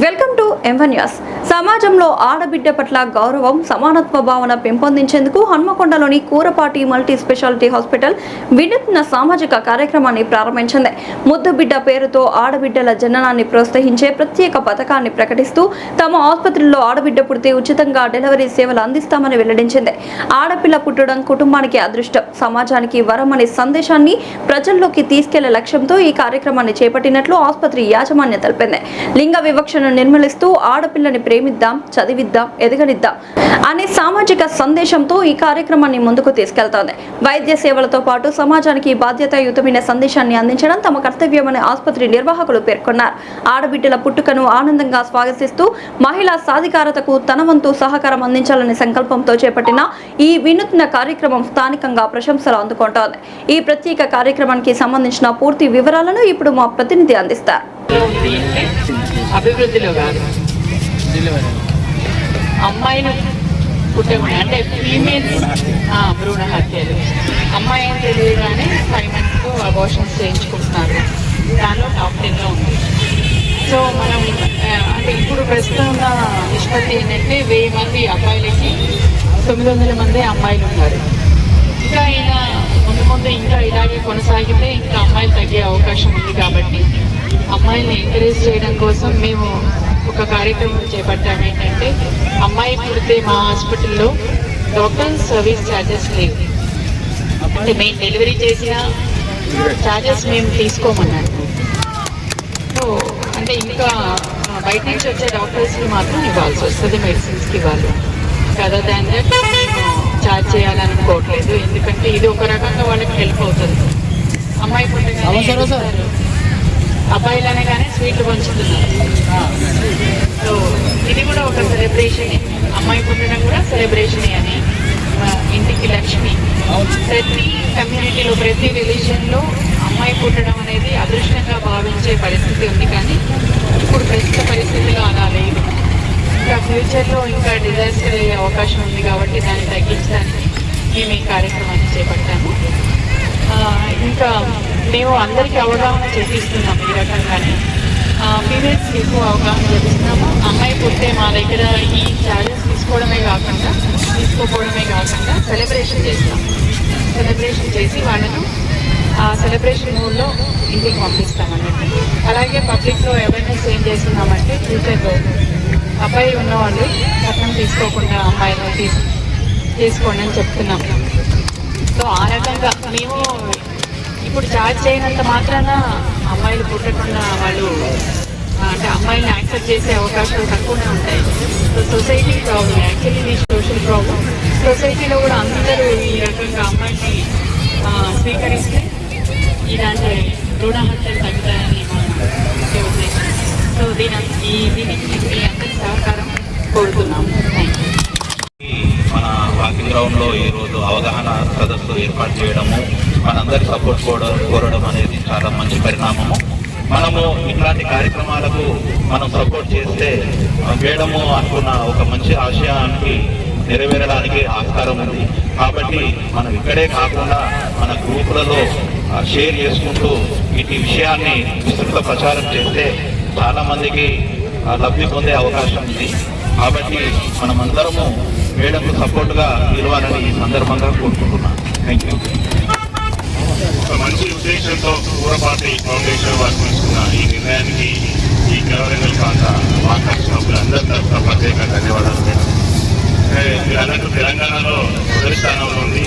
Welcome to M1 news. సమాజంలో ఆడబిడ్డ పట్ల గౌరవం, సమానత్వ భావన పెంపొందించేందుకు హన్మకొండలోని కూరపాటి మల్టీ స్పెషాలిటీ హాస్పిటల్ వినూత్న సామాజిక కార్యక్రమాన్ని ప్రారంభించింది. ముద్దు బిడ్డ పేరుతో ఆడబిడ్డల జననాన్ని ప్రోత్సహించే ప్రత్యేక పథకాన్ని ప్రకటిస్తూ తమ ఆసుపత్రిలో ఆడబిడ్డ పుడితే ఉచితంగా డెలివరీ సేవలు అందిస్తామని వెల్లడించింది. ఆడపిల్ల పుట్టడం కుటుంబానికి అదృష్టం, సమాజానికి వరం అనే సందేశాన్ని ప్రజల్లోకి తీసుకెళ్లే లక్ష్యంతో ఈ కార్యక్రమాన్ని చేపట్టినట్లు ఆసుపత్రి యాజమాన్యం తెలిపింది. లింగ వివక్షను నిర్మూలిస్తూ ఆడపిల్లని ప్రేమిద్దాం, చదివిద్దాం, ఎదగనిద్దాం అనే సామాజిక సందేశంతో ఈ కార్యక్రమాన్ని ముందుకు తీసుకెళ్తోంది. వైద్య సేవలతో పాటు సమాజానికి బాధ్యతాయుతమైన సందేశాన్ని అందించడం తమ కర్తవ్యమని ఆసుపత్రి నిర్వాహకులు పేర్కొన్నారు. ఆడబిడ్డల పుట్టుకను ఆనందంగా స్వాగతిస్తూ మహిళా సాధికారతకు తన వంతు సహకారం అందించాలనే సంకల్పంతో చేపట్టిన ఈ వినూత్న కార్యక్రమం స్థానికంగా ప్రశంసలు అందుకుంటోంది. ఈ ప్రత్యేక కార్యక్రమానికి సంబంధించిన పూర్తి వివరాలను ఇప్పుడు మా ప్రతినిధి అందిస్తారు. అభివృద్ధిలో కాదు, అమ్మాయిలు పుట్టకుండా అంటే ఫీమేల్స్ భ్రూణ హత్యలు, అమ్మాయి తెలియగానే 5 months అబార్షన్స్ చేయించుకుంటున్నారు. దానిలో టాప్ 10లో ఉంది. సో మనం అంటే ఇప్పుడు ప్రస్తుతం ఉన్న నిష్పత్తి ఏంటంటే 1000 మంది అబ్బాయిలకి 900 మంది అమ్మాయిలు ఉన్నారు. ఇంకా ఇలా ముందు ఇంకా ఇలాగే కొనసాగితే ఇంకా అమ్మాయిలు తగ్గే అవకాశం ఉంది. కాబట్టి అమ్మాయిల్ని ఎంకరేజ్ చేయడం కోసం మేము ఒక కార్యక్రమం చేపట్టాము. ఏంటంటే అమ్మాయి పుడితే మా హాస్పిటల్లో డాక్టర్ సర్వీస్ ఛార్జెస్ లేవు. అంటే మేము డెలివరీ చేసిన ఛార్జెస్ మేము తీసుకోమన్నాడు. సో అంటే ఇంకా బయట నుంచి వచ్చే డాక్టర్స్కి మాత్రం ఇవ్వాల్సి వస్తుంది, మెడిసిన్స్కి ఇవ్వాలి. అదర్ దాన్ దట్ ఛార్జ్ చేయాలనుకోవట్లేదు. ఎందుకంటే ఇది ఒక రకంగా వాళ్ళకి హెల్ప్ అవుతుంది. అమ్మాయి పుట్టగానే అబ్బాయిలు అనగానే స్వీట్లు పంచుతున్నారు. సో ఇది కూడా ఒక సెలబ్రేషనే, అమ్మాయి పుట్టడం కూడా సెలబ్రేషనే అని. ఇంటికి లక్ష్మి. ప్రతి కమ్యూనిటీలో, ప్రతి రిలీజన్లో అమ్మాయి పుట్టడం అనేది అదృష్టంగా భావించే పరిస్థితి ఉంది. కానీ ఇప్పుడు ప్రస్తుత పరిస్థితిలో అలా లేదు. ఇంకా ఫ్యూచర్లో ఇంకా డిజాస్టర్ అయ్యే అవకాశం ఉంది. కాబట్టి దాన్ని తగ్గించడానికి మేము ఈ కార్యక్రమాన్ని చేపట్టాము. ఇంకా మేము అందరికీ అవగాహన చేపిస్తున్నాము. ఈ రకంగానే ఫీమేల్స్కి ఎక్కువ అవగాహన చేపిస్తున్నాము. అమ్మాయి పుట్టే మా దగ్గర ఈ ఛార్జెస్ తీసుకోపోవడమే కాకుండా సెలబ్రేషన్ చేస్తాం. సెలబ్రేషన్ చేసి వాళ్ళను ఆ సెలబ్రేషన్ మూడ్లో ఇంటికి పంపిస్తామన్నట్టు. అలాగే పబ్లిక్లో అవేర్నెస్ ఏం చేస్తున్నామంటే ఫ్యూచర్లో అబ్బాయి ఉన్నవాళ్ళు పట్టణం తీసుకోకుండా అమ్మాయిలను తీసుకోండి అని చెప్తున్నాం. సో ఆ రకంగా మేము ఇప్పుడు ఛార్జ్ చేయనంత మాత్రాన అమ్మాయిలు పుట్టకుండా వాళ్ళు అంటే అమ్మాయిని యాక్సెప్ట్ చేసే అవకాశాలు తక్కువనే ఉంటాయి. సో సొసైటీ ప్రాబ్లం, యాక్చువల్లీ ఇది సోషల్ ప్రాబ్లం. సొసైటీలో కూడా అందరూ ఈ రకంగా అమ్మాయిని స్వీకరిస్తే ఇలాంటి భ్రూణ హత్యలు తగ్గుతాయని ముఖ్య ఉద్దేశం. సో దీనికి మీ అందరి సహకారం కోరుతున్నాము. Thank you. మన వాకింగ్ గ్రౌండ్లో ఈరోజు అవగాహన సదస్సు ఏర్పాటు చేయడము, మనందరి సపోర్ట్ కోరడం అనేది చాలా మంచి పరిణామము. మనము ఇట్లాంటి కార్యక్రమాలకు మనం సపోర్ట్ చేస్తే వేయడము అనుకున్న ఒక మంచి ఆశయానికి నెరవేరడానికి ఆస్కారం ఉంది. కాబట్టి మనం ఇక్కడే కాకుండా మన గ్రూపులలో షేర్ చేసుకుంటూ ఇటు విషయాన్ని విస్తృత ప్రచారం చేస్తే చాలామందికి లబ్ధి పొందే అవకాశం ఉంది. కాబట్టి మనమందరము మేడంకు సపోర్ట్గా నిలవాలని ఈ సందర్భంగా కోరుకుంటున్నాను. Thank you. ఒక మంచి ఉద్దేశంతో కూరపాటి ఫౌండేషన్ వారు తీసుకున్న ఈ నిర్ణయానికి ఈ గవర్నమెంట్ ప్రాంత వాకాంక్షలందరి తరఫున ప్రత్యేక ధన్యవాదాలు. మీరు అన్నట్టు తెలంగాణలో మొదటి స్థానంలో ఉంది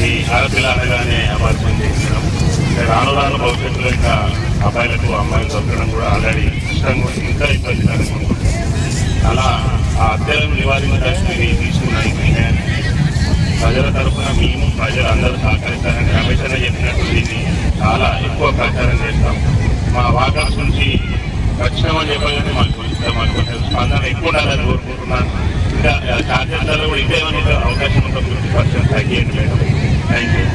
ఈ ఆడపిల్ల అనగానే అబార్షన్ చేసడం. రాను భవిష్యత్తులో ఇంకా అబ్బాయిలకు అమ్మాయిలు దొరకడం కూడా ఆల్రెడీ కష్టంగా ఇంకా ఇబ్బంది కలుగుతుంది. అలా ఆ హత్యలను నివారించడానికి మీరు తీసుకున్న ఈ నిర్ణయాన్ని ప్రజల తరఫున మేము ప్రజలందరూ సహకరిస్తారని రమేష్ చెప్పినట్టు దీన్ని చాలా ఎక్కువ ప్రచారం చేస్తాం. మా వాకాంక్ష నుంచి ఖచ్చితమని చెప్పగానే మాకు కొంచెం స్పందన ఎక్కువ ఉండాలని కోరుకుంటున్నాను. ఇంకా ఛార్జెస్ కూడా ఇంకేమైనా అవకాశం ఉంటుంది 50% తగ్గియండి మేడం. Thank you.